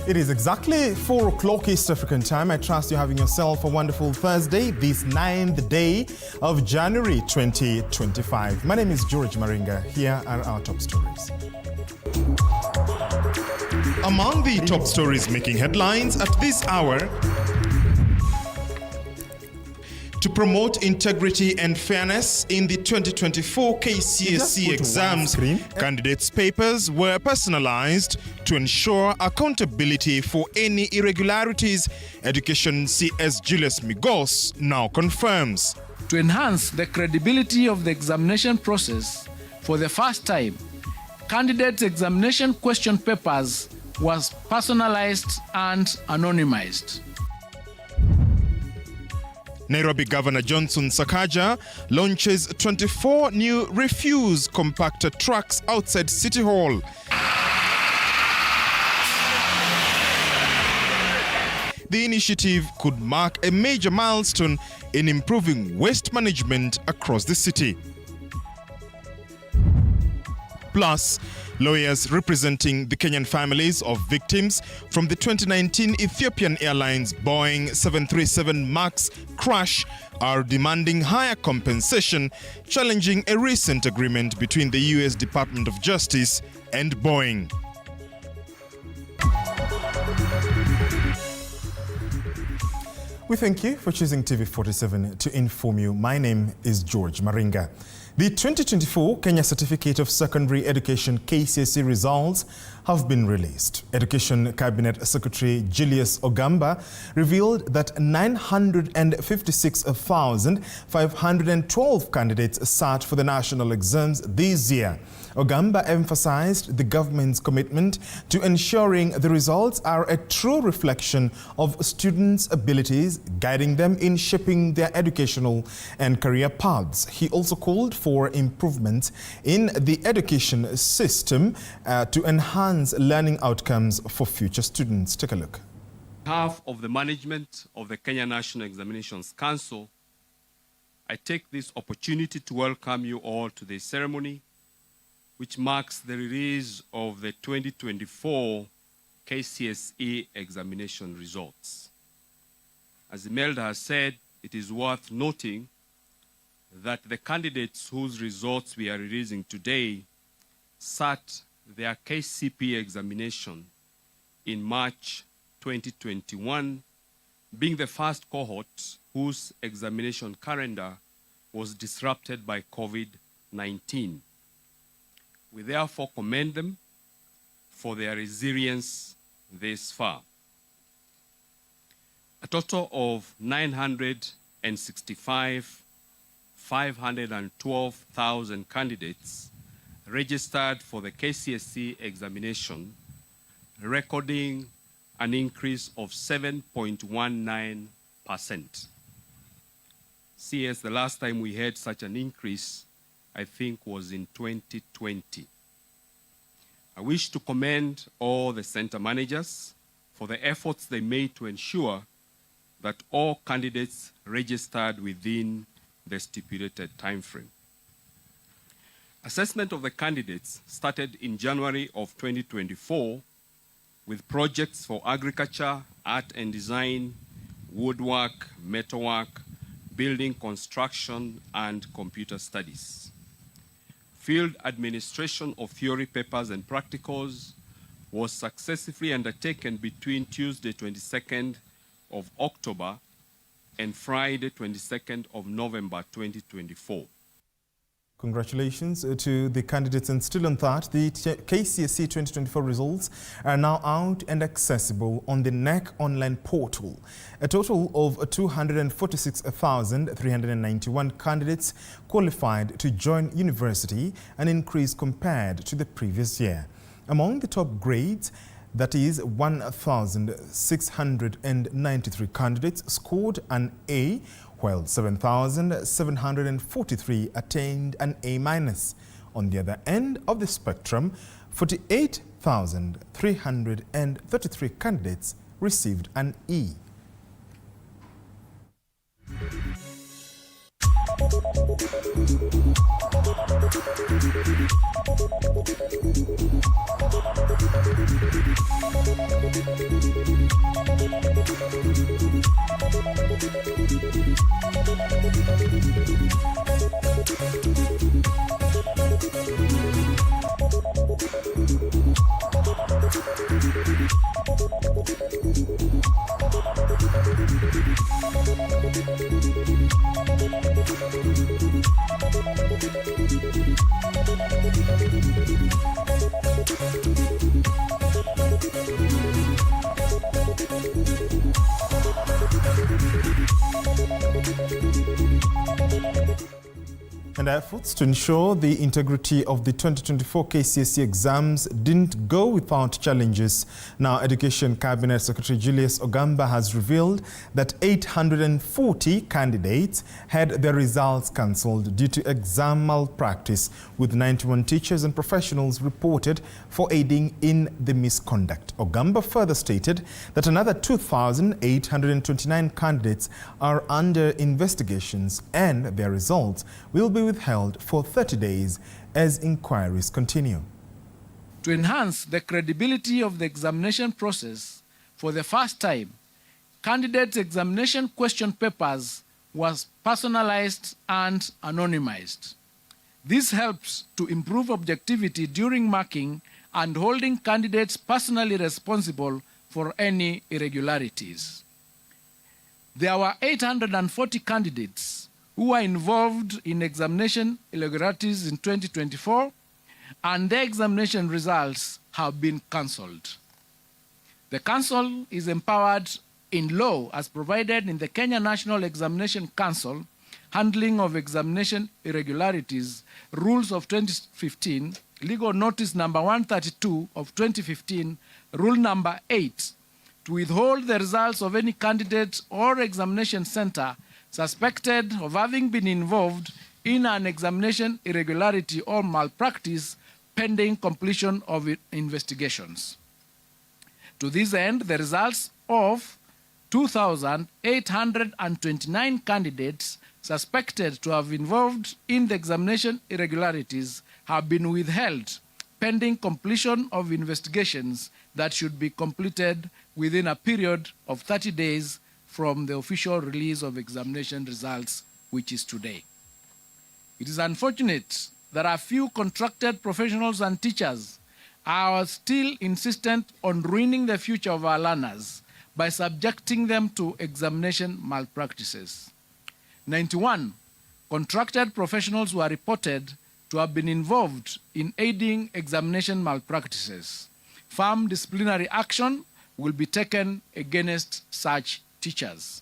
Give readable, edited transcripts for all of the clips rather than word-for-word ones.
It is exactly 4 o'clock East African time. I trust you're having yourself a wonderful Thursday, this 9th day of January 2025. My name is George Maringa. Here are our top stories. Among the top stories making headlines at this hour: to promote integrity and fairness in the 2024 KCSE exams, candidates' papers were personalized to ensure accountability for any irregularities. Education CS Julius Migos now confirms. To enhance the credibility of the examination process, for the first time, candidates' examination question papers was personalized and anonymized. Nairobi Governor Johnson Sakaja launches 24 new refuse compactor trucks outside City Hall. The initiative could mark a major milestone in improving waste management across the city. Plus, lawyers representing the Kenyan families of victims from the 2019 Ethiopian Airlines Boeing 737 MAX crash are demanding higher compensation, challenging a recent agreement between the US Department of Justice and Boeing. We thank you for choosing TV47 to inform you. My name is George Maringa. The 2024 Kenya Certificate of Secondary Education KCSE results have been released. Education Cabinet Secretary Julius Ogamba revealed that 956,512 candidates sat for the national exams this year. Ogamba emphasized the government's commitment to ensuring the results are a true reflection of students' abilities, guiding them in shaping their educational and career paths. He also called for improvements in the education system to enhance learning outcomes for future students. Take a look. On behalf of the management of the Kenya National Examinations Council, I take this opportunity to welcome you all to this ceremony, which marks the release of the 2024 KCSE examination results. As Imelda has said, it is worth noting that the candidates whose results we are releasing today sat their KCPE examination in March 2021, being the first cohort whose examination calendar was disrupted by COVID-19. We therefore commend them for their resilience this far. A total of 512,000 candidates registered for the KCSE examination, recording an increase of 7.19%. CS, the last time we had such an increase, I think, was in 2020. I wish to commend all the center managers for the efforts they made to ensure that all candidates registered within the stipulated timeframe. Assessment of the candidates started in January of 2024 with projects for agriculture, art and design, woodwork, metalwork, building construction, and computer studies. Field administration of theory papers and practicals was successfully undertaken between Tuesday 22nd of October and Friday 22nd of November 2024. Congratulations to the candidates, and still on that, the KCSE 2024 results are now out and accessible on the NEC online portal. A total of 246,391 candidates qualified to join university, an increase compared to the previous year. Among the top grades, that is 1,693 candidates scored an A, while 7,743 attained an A-. On the other end of the spectrum, 48,333 candidates received an E. And efforts to ensure the integrity of the 2024 KCSE exams didn't go without challenges. Now, Education Cabinet Secretary Julius Ogamba has revealed that 840 candidates had their results cancelled due to exam malpractice, with 91 teachers and professionals reported for aiding in the misconduct. Ogamba further stated that another 2,829 candidates are under investigations and their results will be withheld for 30 days as inquiries continue. To enhance the credibility of the examination process, for the first time, candidates' examination question papers was personalized and anonymized. This helps to improve objectivity during marking and holding candidates personally responsible for any irregularities. There were 840 candidates who were involved in examination irregularities in 2024, and their examination results have been cancelled. The Council is empowered in law as provided in the Kenya National Examination Council Handling of Examination Irregularities Rules of 2015, Legal Notice number 132 of 2015, Rule number 8, to withhold the results of any candidate or examination center suspected of having been involved in an examination irregularity or malpractice pending completion of investigations. To this end, the results of 2,829 candidates suspected to have involved in the examination irregularities have been withheld pending completion of investigations that should be completed within a period of 30 days from the official release of examination results, which is today. It is unfortunate that a few contracted professionals and teachers are still insistent on ruining the future of our learners by subjecting them to examination malpractices. 91 contracted professionals were reported to have been involved in aiding examination malpractices. Firm disciplinary action will be taken against such teachers.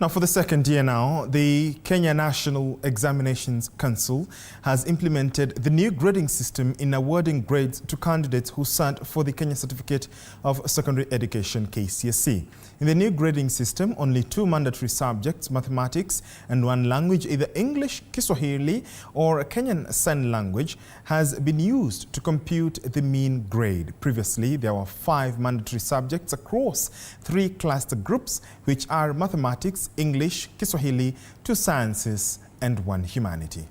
Now, for the second year now, the Kenya National Examinations Council has implemented the new grading system in awarding grades to candidates who sat for the Kenya Certificate of Secondary Education KCSE. In the new grading system, only 2 mandatory subjects, mathematics and 1 language, either English, Kiswahili or Kenyan Sign Language, has been used to compute the mean grade. Previously, there were 5 mandatory subjects across 3 cluster groups, which are mathematics, English, Kiswahili, 2 sciences and 1 humanity.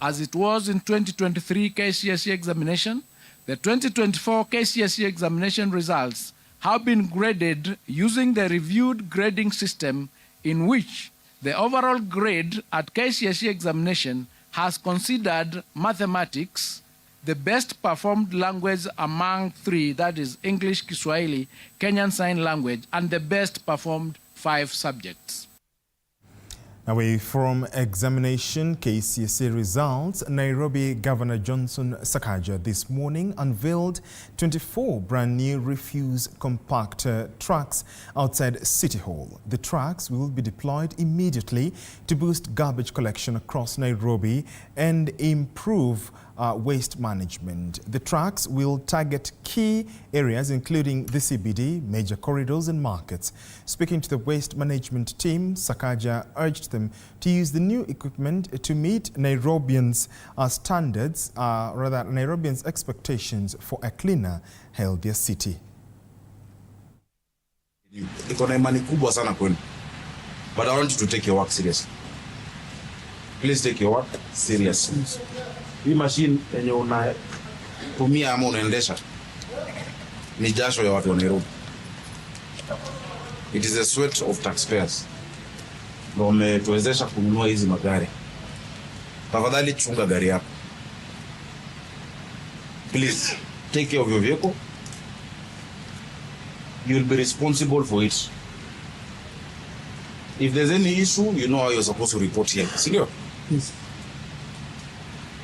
As it was in 2023 KCSE examination, the 2024 KCSE examination results have been graded using the reviewed grading system, in which the overall grade at KCSE examination has considered mathematics the best performed language among 3, that is English, Kiswahili, Kenyan Sign Language, and the best performed 5 subjects. Away from examination KCSE results, Nairobi Governor Johnson Sakaja this morning unveiled 24 brand new refuse compactor trucks outside City Hall. The trucks will be deployed immediately to boost garbage collection across Nairobi and improve waste management. The trucks will target key areas including the CBD, major corridors and markets. Speaking to the waste management team, Sakaja urged them to use the new equipment to meet Nairobians' Nairobians' expectations for a cleaner, healthier city. Iko na imani kubwa sana kwenu. But I want you to take your work seriously. Please take your work seriously. Hii machine yenye unatumia ama unaendesha ni jasho ya watu wa Nairobi. It is a sweat of taxpayers. Ndio umetuwezesha kununua hizi magari. Tafadhali chunga gari yako. Please take care of your vehicle. you'll be responsible for it. If there's any issue, you know how you're supposed to report here. Senior? Yes.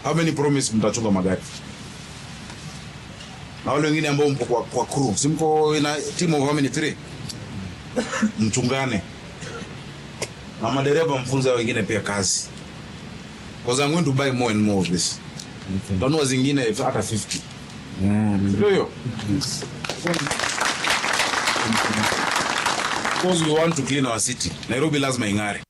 How many promise mtachunga magari? Na wale wengine ambao mko kwa crew, si mko ina team of how many? 3? Mchungane. Na madereva mfunza wengine pia kazi. Because I'm going to buy more and more of this. Tanua zingine hata 50. Ndio. Because we want to clean our city. Nairobi lazima ing'are.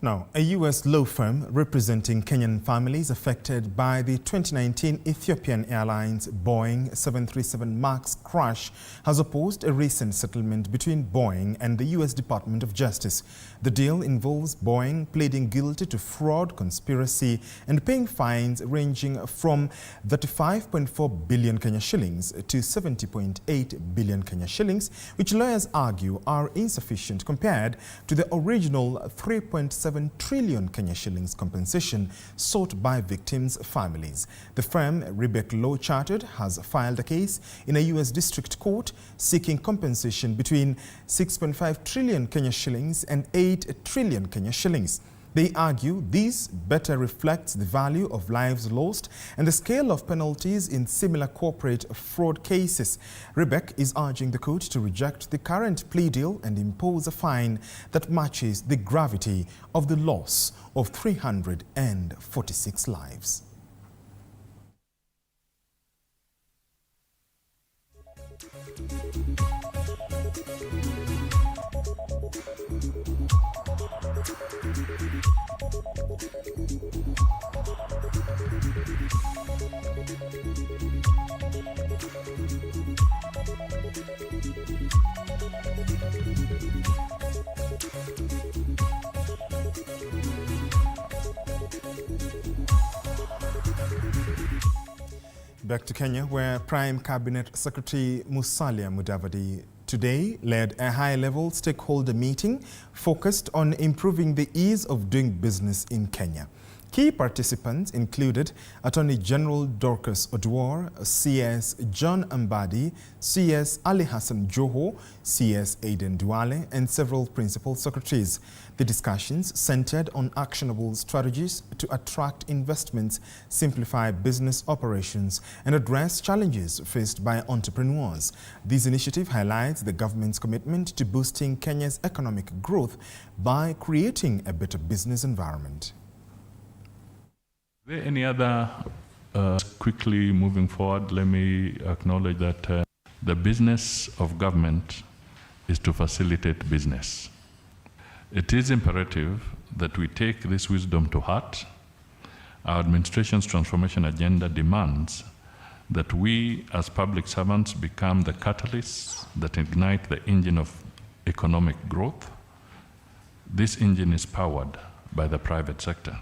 Now, a U.S. law firm representing Kenyan families affected by the 2019 Ethiopian Airlines Boeing 737 MAX crash has opposed a recent settlement between Boeing and the U.S. Department of Justice. The deal involves Boeing pleading guilty to fraud, conspiracy, and paying fines ranging from 35.4 billion Kenya shillings to 70.8 billion Kenya shillings, which lawyers argue are insufficient compared to the original 3.7 trillion Kenya shillings compensation sought by victims' families. The firm, Rebek Law Chartered, has filed a case in a U.S. district court seeking compensation between 6.5 trillion Kenya shillings and 8 trillion Kenya shillings. They argue this better reflects the value of lives lost and the scale of penalties in similar corporate fraud cases. Rebek is urging the court to reject the current plea deal and impose a fine that matches the gravity of the loss of 346 lives. Back to Kenya, where Prime Cabinet Secretary Musalia Mudavadi today led a high-level stakeholder meeting focused on improving the ease of doing business in Kenya. Key participants included Attorney General Dorcas Oduor, CS John Ambadi, CS Ali Hassan Joho, CS Aiden Duale, and several principal secretaries. The discussions centered on actionable strategies to attract investments, simplify business operations, and address challenges faced by entrepreneurs. This initiative highlights the government's commitment to boosting Kenya's economic growth by creating a better business environment. Are there any other, quickly moving forward, let me acknowledge that the business of government is to facilitate business. It is imperative that we take this wisdom to heart. Our administration's transformation agenda demands that we as public servants become the catalysts that ignite the engine of economic growth. This engine is powered by the private sector.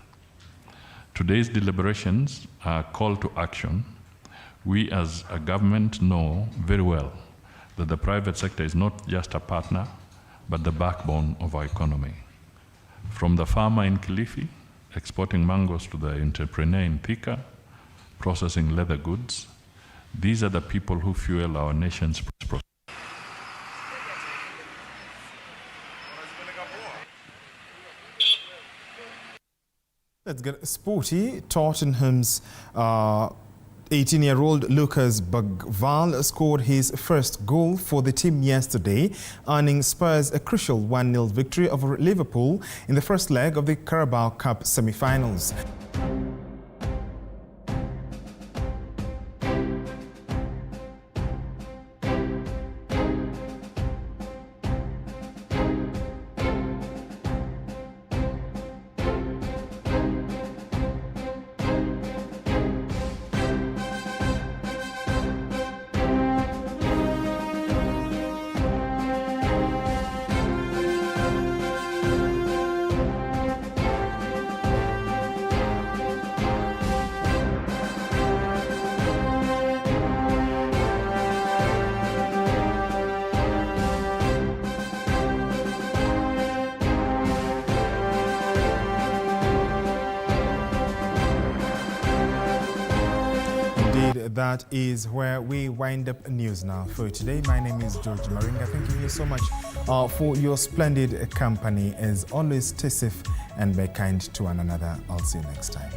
Today's deliberations are a call to action. We as a government know very well that the private sector is not just a partner, but the backbone of our economy. From the farmer in Kilifi, exporting mangoes, to the entrepreneur in Thika, processing leather goods, these are the people who fuel our nation's prosperity. Let's get sporty. Tottenham's 18-year-old Lucas Bagval scored his first goal for the team yesterday, earning Spurs a crucial 1-0 victory over Liverpool in the first leg of the Carabao Cup semi-finals. that is where we wind up news now for today. My name is George Maringa. Thanking you so much for your splendid company. As always, stay safe and be kind to one another. I'll see you next time.